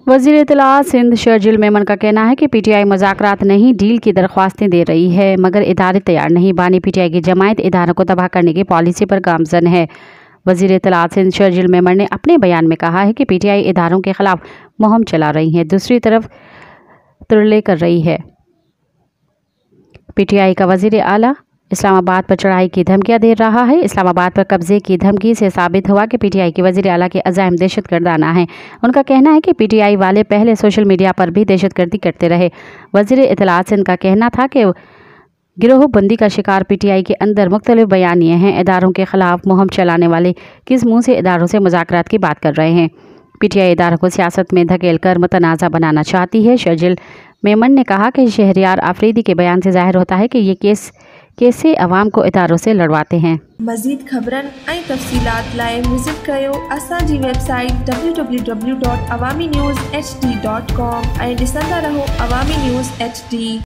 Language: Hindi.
वज़ीर इत्तलाआत सिंध शर्जील मेमन का कहना है कि पीटीआई मुज़ाकरात नहीं डील की दरख्वास्तें दे रही है, मगर इदारे तैयार नहीं। बानी पीटीआई की जमायत इदारों को तबाह करने की पॉलिसी पर गामजन है। वज़ीर इत्तलाआत सिंध शर्जील मेमन ने अपने बयान में कहा है कि पीटीआई इदारों के खिलाफ मुहिम चला रही है, दूसरी तरफ तुरले कर रही है। पीटीआई का वज़ीर आला इस्लामाबाद पर चढ़ाई की धमकियां दे रहा है। इस्लामाबाद पर कब्जे की धमकी से साबित हुआ कि पीटीआई के वज़ीर आला के अज़ाइम दहशतगर्दाना हैं। उनका कहना है कि पीटीआई वाले पहले सोशल मीडिया पर भी दहशतगर्दी करते रहे। वज़ीर इत्तलाआत सिंध का कहना था कि गिरोह बंदी का शिकार पीटीआई के अंदर मुख्तलिफ बयानिए हैं। इदारों के खिलाफ मुहिम चलाने वाले किस मुँह से इदारों से मुज़ाकरात की बात कर रहे हैं। पीटीआई इदारों को सियासत में धकेल कर मुतनाज़ा बनाना चाहती है। शर्जील मेमन ने कहा कि शहरियार आफरीदी के बयान से ज़ाहिर होता है कि ये केस कैसे अवाम को इदारों से लड़वाते हैं। मज़ीद ख़बरन ऐं तफ़सीलात लाइ विज़िट कयो असांजी वेबसाइट www.awamiNewsHD.com ऐं ॾिसंदा रहो अवामी न्यूज़ HD।